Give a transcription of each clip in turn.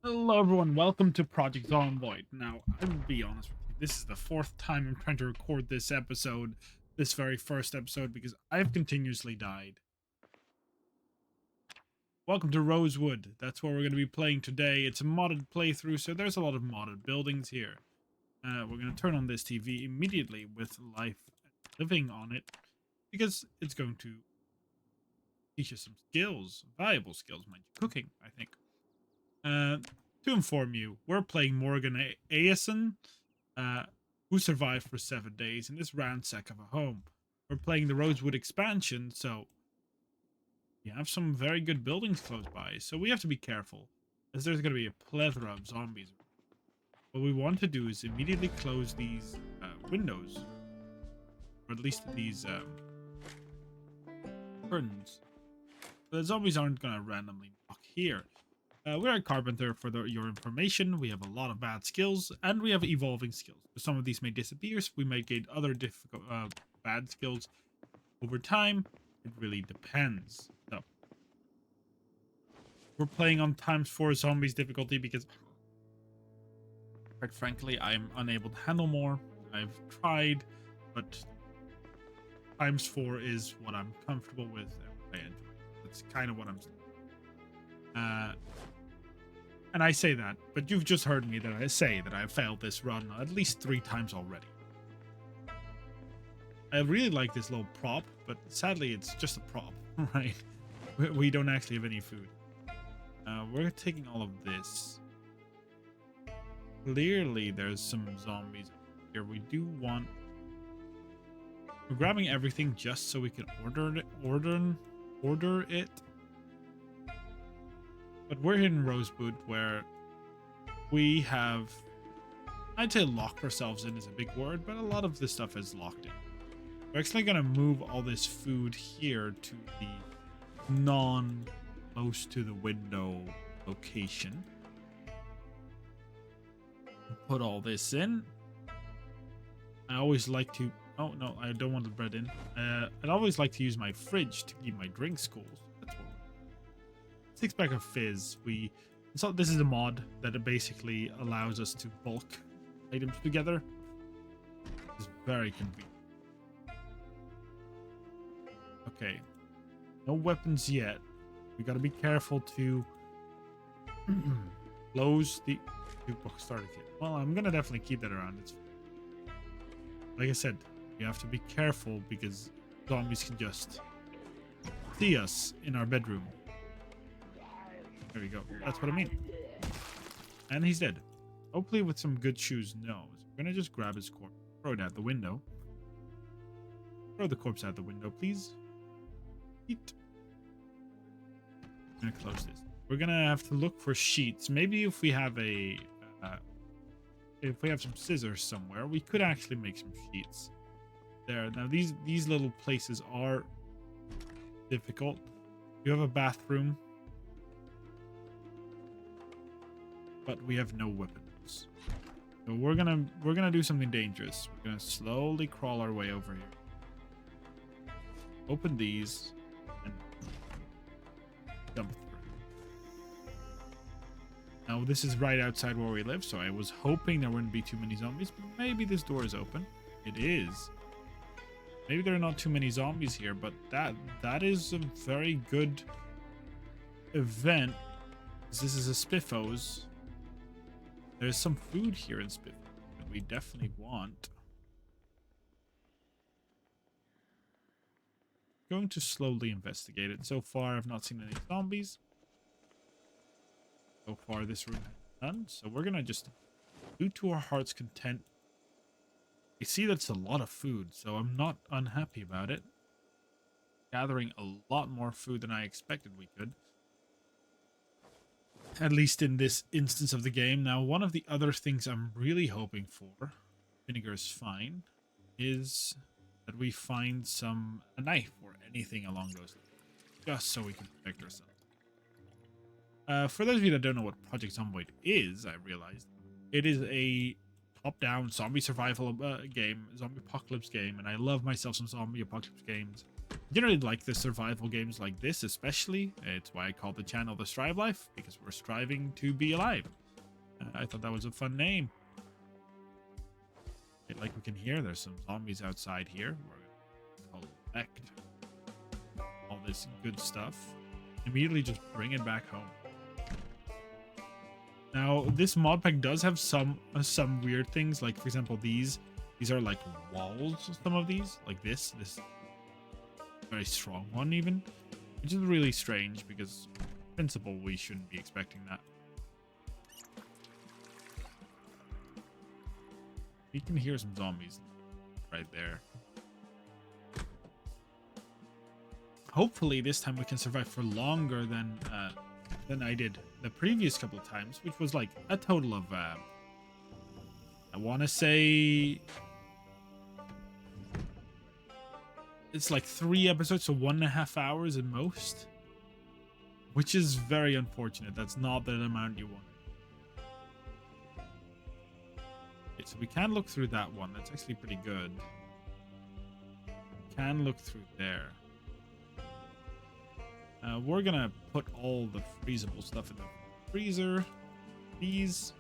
Hello everyone, welcome to Project Zomboid. Now, I will be honest with you, this is the fourth time I'm trying to record this episode, this very first episode, because I've continuously died. Welcome to Rosewood, that's what we're going to be playing today. It's a modded playthrough, so there's a lot of modded buildings here. We're going to turn on this TV immediately with life living on it, because it's going to teach us some skills, valuable skills, mind you, cooking, I think. Uh, to inform you, we're playing Morgan Aeson, uh, who survived for 7 days in this ransack of a home. We're playing the Rosewood expansion, so we have some very good buildings close by, so we have to be careful, as there's going to be a plethora of zombies. What we want to do is immediately close these windows, or at least these curtains. The zombies aren't going to randomly knock here. We're a carpenter for your information. We have a lot of bad skills, and we have evolving skills. Some of these may disappear, so we may gain other difficult, bad skills over time. It really depends. So, we're playing on ×4 zombies difficulty because, quite frankly, I'm unable to handle more. I've tried, but ×4 is what I'm comfortable with and what I enjoy. That's kind of what I'm saying. And I say that, but you've just heard me that I say that I've failed this run at least 3 times already. I really like this little prop, but sadly it's just a prop, right? We don't actually have any food. We're taking all of this. Clearly there's some zombies here. We do want... We're grabbing everything just so we can order it. But we're in Rosewood where we have, I'd say locked ourselves in is a big word, but a lot of this stuff is locked in. We're actually going to move all this food here to the non-close to the window location. Put all this in. I always like to, oh no, I don't want the bread in. I'd always like to use my fridge to keep my drinks cool. That's what 6-pack of fizz. So this is a mod that basically allows us to bulk items together. It's very convenient. Okay, no weapons yet. We gotta be careful to close the jukebox starter kit. Well, I'm gonna definitely keep that around. It's like I said, you have to be careful because zombies can just see us in our bedroom. There we go. That's what I mean. And he's dead. Hopefully with some good shoes. No. So we're gonna just grab his corpse. Throw it out the window. Throw the corpse out the window, please. Eat. I'm gonna close this. We're gonna have to look for sheets. Maybe if we have if we have some scissors somewhere, we could actually make some sheets. There. Now these little places are difficult. You have a bathroom, but we have no weapons. So we're gonna do something dangerous. We're gonna slowly crawl our way over here. Open these and jump through. Now this is right outside where we live, so I was hoping there wouldn't be too many zombies, but maybe this door is open. It is. Maybe there are not too many zombies here, but that is a very good event. This is a Spiffos. There's some food here in Spiffos that we definitely want. Going to slowly investigate it. So far, I've not seen any zombies. So far, this room has none. So we're gonna just do to our heart's content. I see that's a lot of food, so I'm not unhappy about it. Gathering a lot more food than I expected we could. At least in this instance of the game. Now, one of the other things I'm really hoping for, vinegar is fine, is that we find a knife or anything along those lines, just so we can protect ourselves. For those of you that don't know what Project Zomboid is, I realized it is a top-down zombie survival game, zombie apocalypse game, and I love myself some zombie apocalypse games. Generally like the survival games like this, especially. It's why I call the channel The Strive Life, because we're striving to be alive. I thought that was a fun name. Okay, like we can hear, there's some zombies outside here. We're going to collect all this good stuff. Immediately just bring it back home. Now, this mod pack does have some weird things, like for example these are like walls. Some of these, like this very strong one even, which is really strange because in principle we shouldn't be expecting that. You can hear some zombies right there. Hopefully this time we can survive for longer than I did the previous couple of times, which was like a total of I want to say it's like 3 episodes, so 1.5 hours at most, which is very unfortunate. That's not the amount you want. Okay, so we can look through that one. That's actually pretty good. Can look through there. We're gonna put all the freezable stuff in the freezer. These,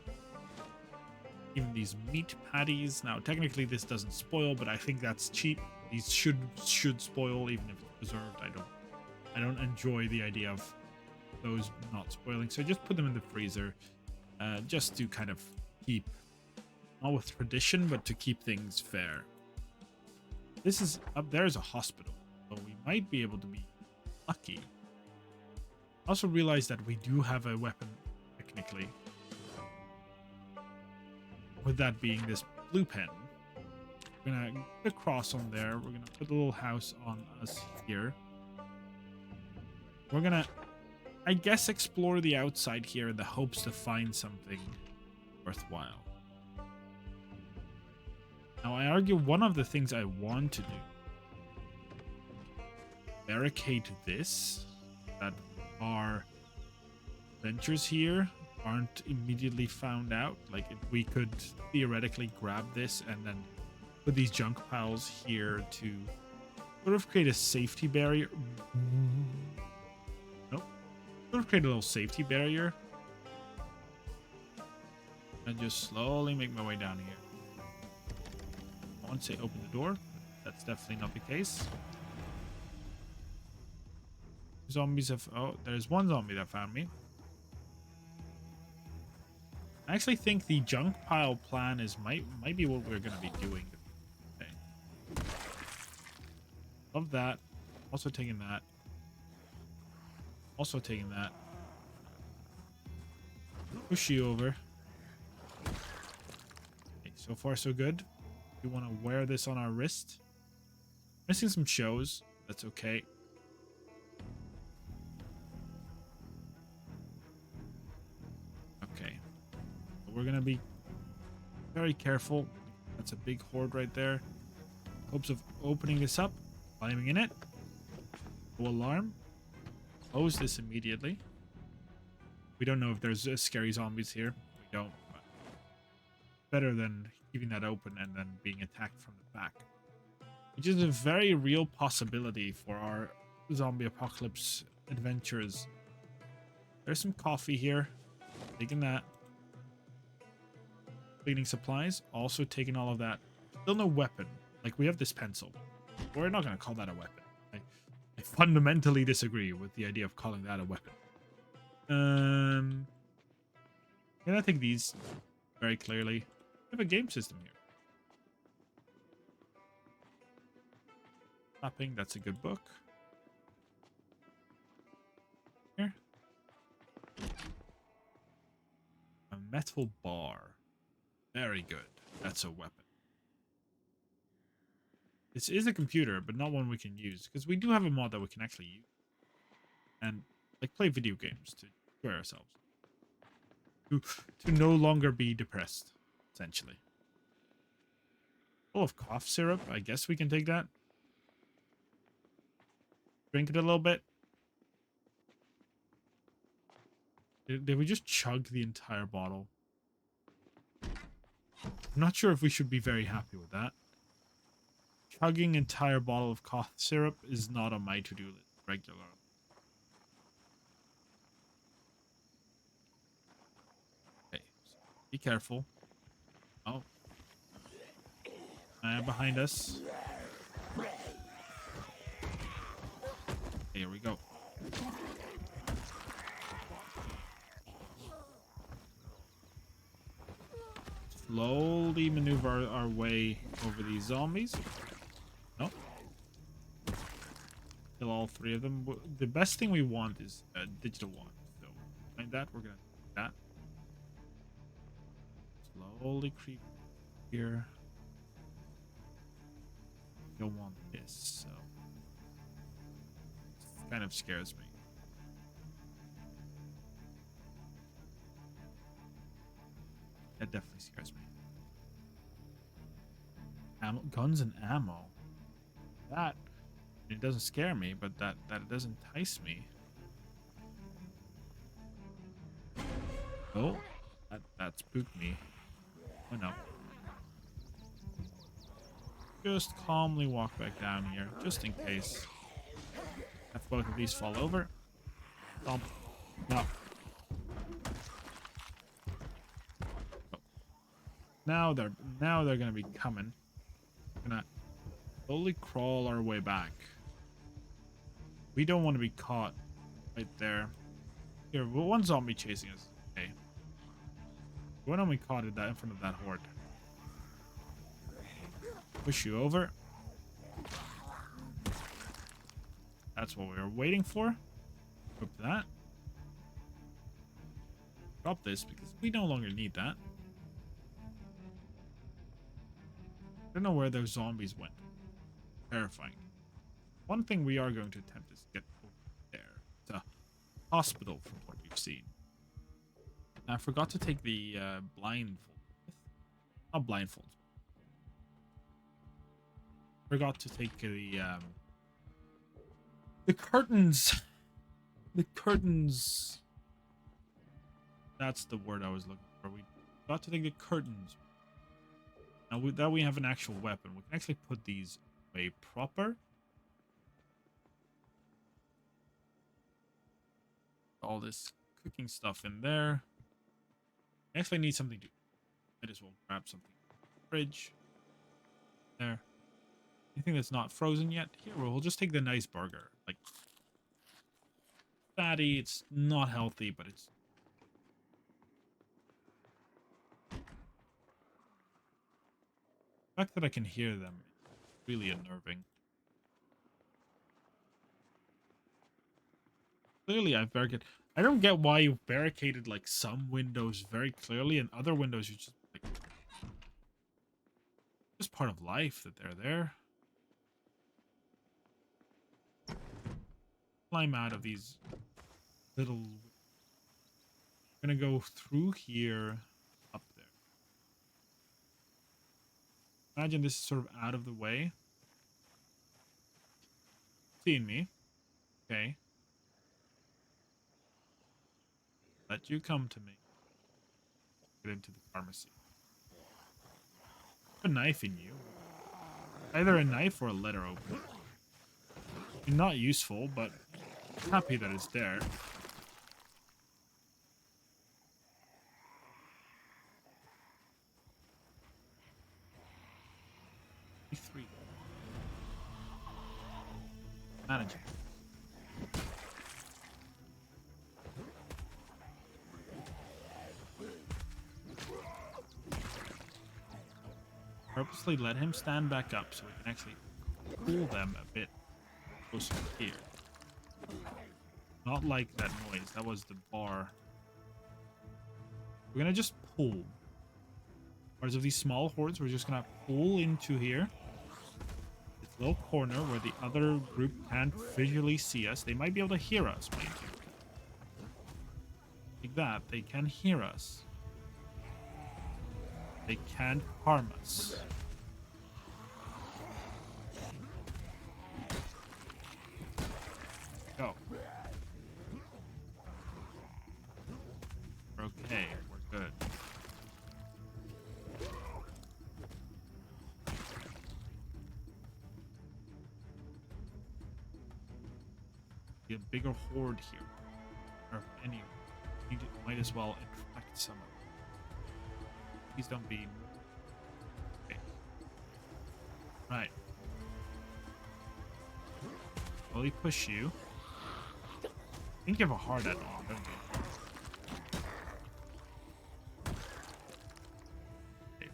even these meat patties. Now, technically, this doesn't spoil, but I think that's cheap. These should spoil even if it's preserved. I don't enjoy the idea of those not spoiling, so just put them in the freezer, just to kind of keep, not with tradition, but to keep things fair. This is up there is a hospital, so we might be able to be lucky. Also realize that we do have a weapon technically, with that being this blue pen. We're gonna put a cross on there. We're gonna put a little house on us here. We're gonna, I guess, explore the outside here in the hopes to find something worthwhile. Now, I argue one of the things I want to do, barricade this, that our ventures here aren't immediately found out. Like, if we could theoretically grab this and then put these junk piles here to sort of create a safety barrier. Nope. Sort of create a little safety barrier. And just slowly make my way down here. I want to say open the door. That's definitely not the case. Zombies have... Oh, there's one zombie that found me. I actually think the junk pile plan is might be what we're going to be doing. Okay. Love that. Also taking that. Also taking that. Push you over. Okay, so far so good. We want to wear this on our wrist. Missing some shows. That's okay. Okay. We're going to be very careful. That's a big horde right there. Hopes of opening this up. Climbing in it. No alarm. Close this immediately. We don't know if there's scary zombies here. We don't. But better than keeping that open and then being attacked from the back. Which is a very real possibility for our zombie apocalypse adventures. There's some coffee here. Taking that. Cleaning supplies. Also taking all of that. Still no weapon. Like, we have this pencil. We're not going to call that a weapon. I fundamentally disagree with the idea of calling that a weapon. And I think these very clearly. We have a game system here. Mapping, that's a good book. Here. A metal bar. Very good. That's a weapon. This is a computer, but not one we can use, because we do have a mod that we can actually use. And, like, play video games to enjoy ourselves. To no longer be depressed, essentially. Full of cough syrup. I guess we can take that. Drink it a little bit. Did we just chug the entire bottle? I'm not sure if we should be very happy with that. chugging entire bottle of cough syrup is not on my to-do list regularly. Okay, so be careful. Oh, behind us. Here we go. Slowly maneuver our way over these zombies. Nope. Kill all three of them. The best thing we want is a digital one. So, find that. We're gonna do that. Slowly creep here. Don't want this, so it kind of scares me. That definitely scares me. Guns and ammo. That it doesn't scare me, but that does entice me. Oh, that spooked me. Oh no. Just calmly walk back down here, just in case. Have both of these fall over. Stomp. No. Oh. Now they're gonna be coming. Gonna slowly crawl our way back. We don't want to be caught right there. Here, one zombie chasing us. Okay. Why don't we caught it in front of that horde? Push you over. That's what we were waiting for. Drop that. Drop this because we no longer need that. I don't know where those zombies went. Terrifying. One thing we are going to attempt is get over there. It's a hospital from what we've seen. I forgot to take the blindfold. Not blindfold. Forgot to take the curtains. The curtains. That's the word I was looking for. We got to take the curtains. Now that we have an actual weapon, we can actually put these away proper. All this cooking stuff in there. I actually need something to. Might as well grab something from the fridge. There. Anything that's not frozen yet? Here, we'll just take the nice burger. Like, fatty, it's not healthy, but it's... The fact that I can hear them is really unnerving. Clearly, I've barricaded... I don't get why you barricaded, like, some windows very clearly, and other windows you just, like... Just part of life that they're there. Climb out of these little... I'm gonna go through here, up there. Imagine this is sort of out of the way. Seeing me. Okay. Let you come to me. Get into the pharmacy. Put a knife in you. Either a knife or a letter opener. Not useful, but happy that it's there. Three. Manage it. Purposely let him stand back up so we can actually pull them a bit closer here. Not like that noise. That was the bar. We're gonna just pull. Whereas of these small hordes, we're just gonna pull into here. This little corner where the other group can't visually see us. They might be able to hear us, mind you. Like that, they can hear us. They can't harm us. Go. We're okay. We're good. Be a bigger horde here. Or any. Might as well attract some of them. Please don't be. Okay. Right. Slowly push you. I think you have a hard at all, don't you? Okay.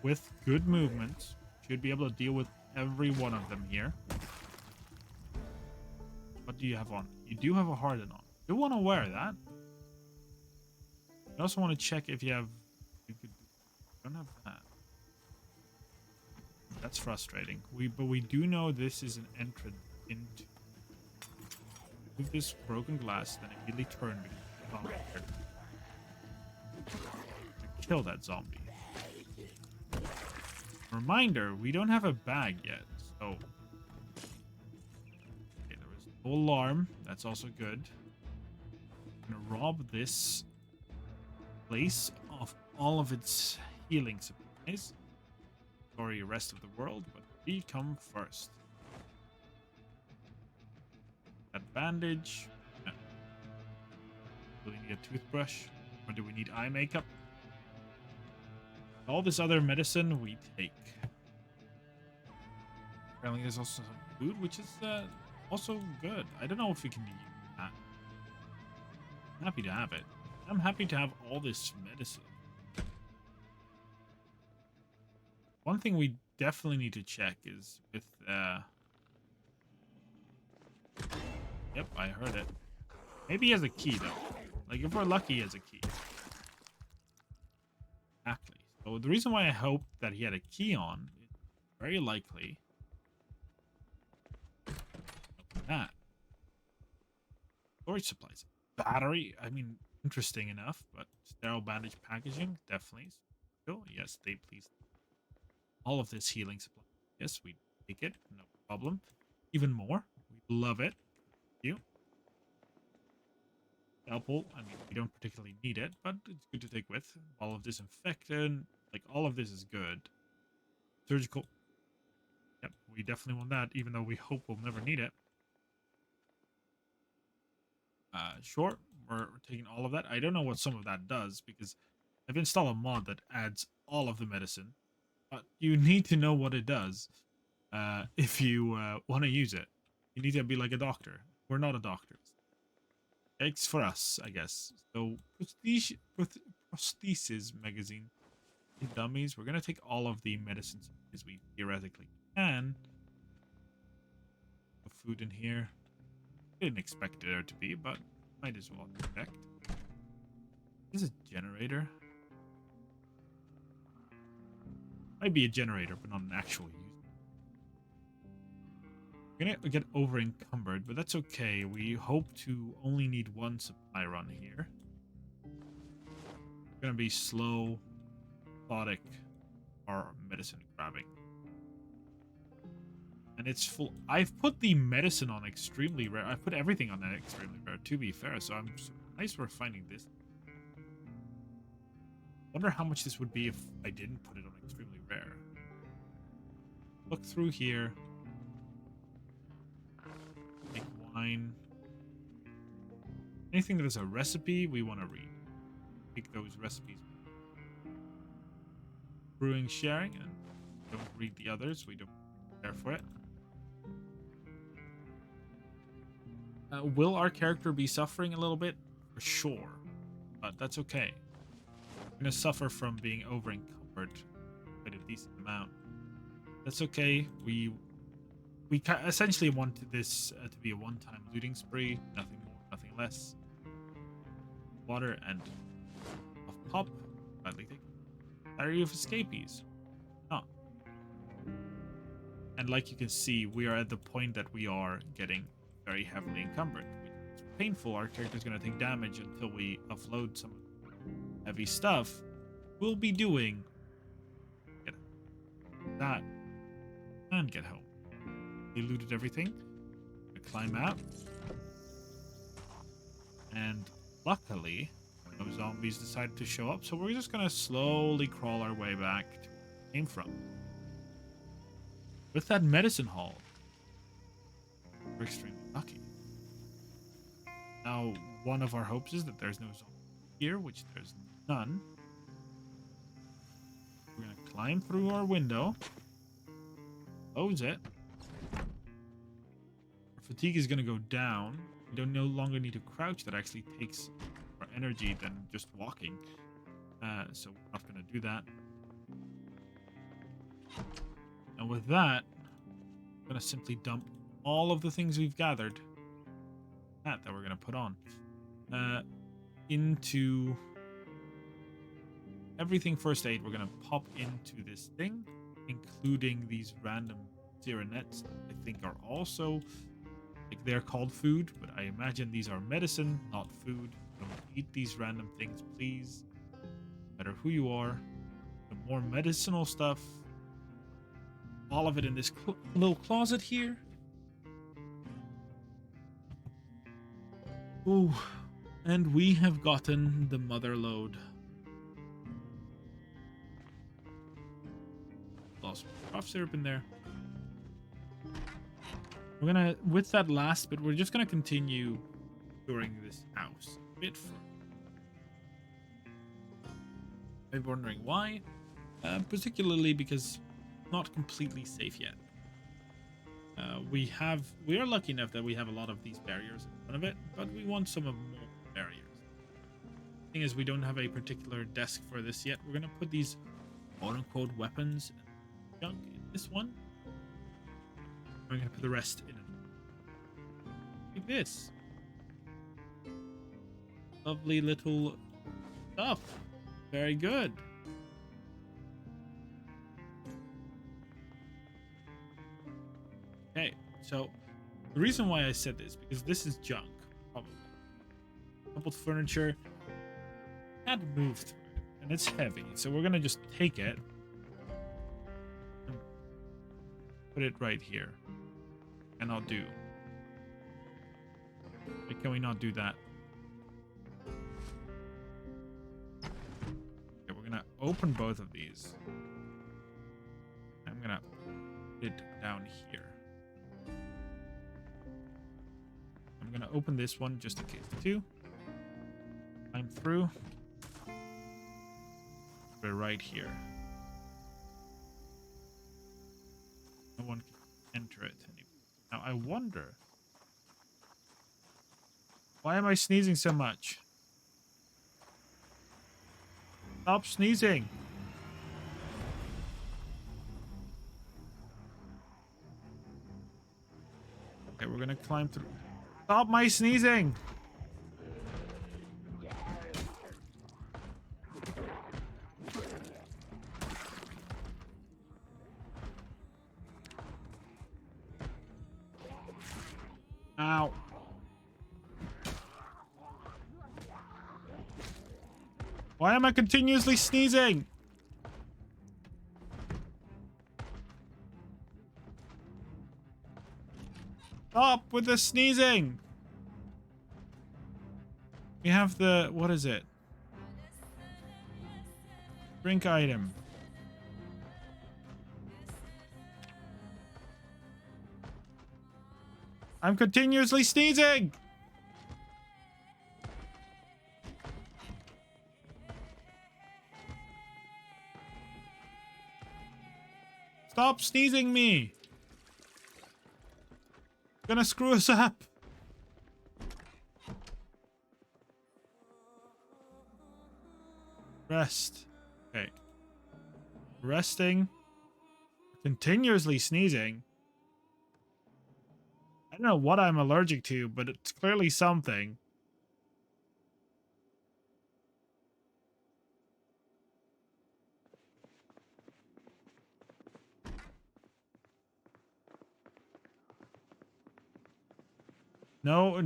With good movement, should be able to deal with every one of them here. What do you have on? You do have a harden on. You want to wear that. You also want to check if you have. You don't have that. That's frustrating. But we do know this is an entrance into. Move this broken glass, then immediately turn. Kill that zombie. Reminder: we don't have a bag yet, so. Okay, there was no alarm. That's also good. I'm gonna rob this place of all of its healing supplies. Sorry, rest of the world, but we come first. That bandage. No. Do we need a toothbrush? Or do we need eye makeup? All this other medicine we take. Apparently there's also some food, which is also good. I don't know if we can use that. I'm happy to have it. I'm happy to have all this medicine. One thing we definitely need to check is with Yep, I heard it. Maybe he has a key though. Like if we're lucky, he has a key. Exactly. So the reason why I hope that he had a key on is very likely that storage supplies, battery. I mean, interesting enough, but sterile bandage packaging definitely. Still, yes, they please. All of this healing supply. Yes, we take it, no problem. Even more, we love it. You. Scalpel, I mean, we don't particularly need it, but it's good to take with. All of disinfectant, like all of this is good. Surgical. Yep, we definitely want that, even though we hope we'll never need it. Sure, we're taking all of that. I don't know what some of that does, because I've installed a mod that adds all of the medicine. But you need to know what it does if you want to use it. You need to be like a doctor. We're not a doctor. It's for us, I guess. So, prosthesis magazine. Dummies. We're going to take all of the medicines as we theoretically can. Food in here. Didn't expect there to be, but might as well expect. This is a generator. Might be a generator, but not an actual use. We're gonna get over encumbered, but that's okay. We hope to only need one supply run here. We're gonna be slow, methodic, our medicine grabbing. And it's full. I've put the medicine on extremely rare. I've put everything on that extremely rare, to be fair, so I'm surprised we're finding this. Wonder how much this would be if I didn't put it on extremely rare. Look through here. Make wine. Anything that is a recipe, we want to read. Take those recipes. Brewing, sharing, and don't read the others. We don't care for it. Will our character be suffering a little bit? For sure. But that's okay. We're going to suffer from being over encumbered quite a decent amount. That's okay. We essentially wanted this to be a one-time looting spree. Nothing more, nothing less. Water and of pop. Gladly take. Area of escapees. Oh. And like you can see, we are at the point that we are getting very heavily encumbered. It's painful. Our character's going to take damage until we offload some heavy stuff. We'll be doing get that and get home. They looted everything. Climb out. And luckily, no zombies decided to show up, so we're just going to slowly crawl our way back to where we came from. With that medicine haul, we're extremely lucky. Now, one of our hopes is that there's no zombie here, which there's none. We're going to climb through our window. Close it. Our fatigue is going to go down. We don't no longer need to crouch. That actually takes more energy than just walking. So we're not going to do that. And with that, I'm going to simply dump all of the things we've gathered that we're going to put on into everything first aid. We're going to pop into this thing, including these random Sirenets. I think are also, like, they're called food, but I imagine these are medicine, not food. Don't eat these random things, please. No matter who you are, the more medicinal stuff, all of it in this little closet here. Ooh, and we have gotten the mother load. Lost cough syrup in there. We're gonna, with that last bit, we're just gonna continue touring this house a bit further. Maybe wondering why, particularly because not completely safe yet. We are lucky enough that we have a lot of these barriers in front of it, but we want some more barriers. The thing is, we don't have a particular desk for this yet. We're gonna put these quote-unquote weapons and junk in this one. We're gonna put the rest in it. Like this. Lovely little stuff. Very good. Okay, so the reason why I said this, because this is junk, probably. Coupled furniture, can't move through it, and it's heavy, so we're gonna just take it and put it right here. Cannot do. Why can we not do that? Okay, we're gonna open both of these. I'm gonna put it down here. I'm gonna open this one just in case too. I'm through. We're right here. No one can enter it anymore. Now I wonder, why am I sneezing so much? Stop sneezing. Okay, we're gonna climb through. Stop my sneezing! Ow. Why am I continuously sneezing? Stop with the sneezing! We have the... what is it? Drink item. I'm continuously sneezing! Stop sneezing me! It's gonna screw us up! Rest. Okay. Resting. Continuously sneezing. I don't know what I'm allergic to, but it's clearly something. No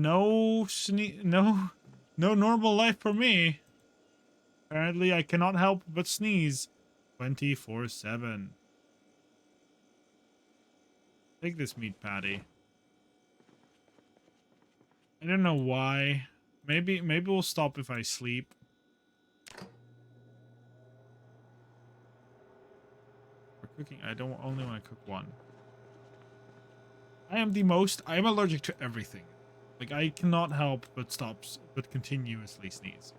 normal life for me. Apparently, I cannot help but sneeze 24/7. Take this meat patty. I don't know why. Maybe we'll stop if I sleep. For cooking, I don't only want to cook one. I'm allergic to everything. Like, I cannot help but continuously sneeze.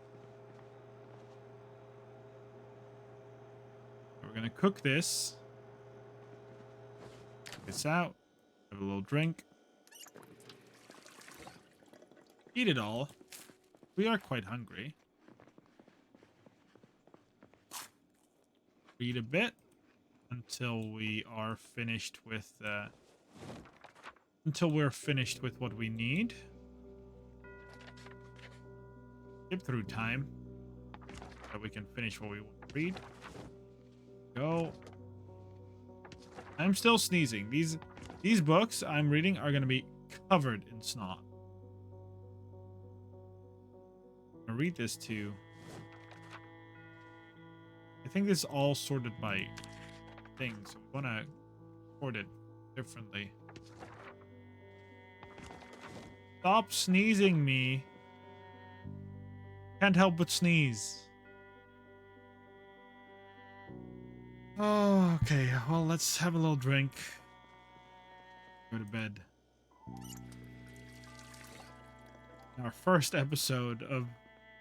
We're gonna cook this. Check this out. Have a little drink. Eat it all. We are quite hungry. Eat a bit until we are finished with until we're finished with what we need. Skip through time so we can finish what we want to read. Go. I'm still sneezing. These books I'm reading are going to be covered in snot. I'm going to read this too. I think this is all sorted by things. So we want to sort it differently. Stop sneezing me. Can't help but sneeze. Oh, okay. Well, let's have a little drink. Go to bed. Our first episode of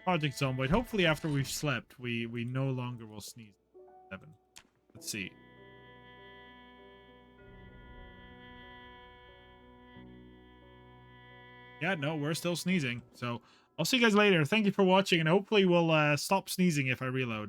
Project Zomboid. Hopefully after we've slept, we no longer will sneeze. 7. Let's see. Yeah, no, we're still sneezing. So I'll see you guys later. Thank you for watching, and hopefully we'll stop sneezing if I reload.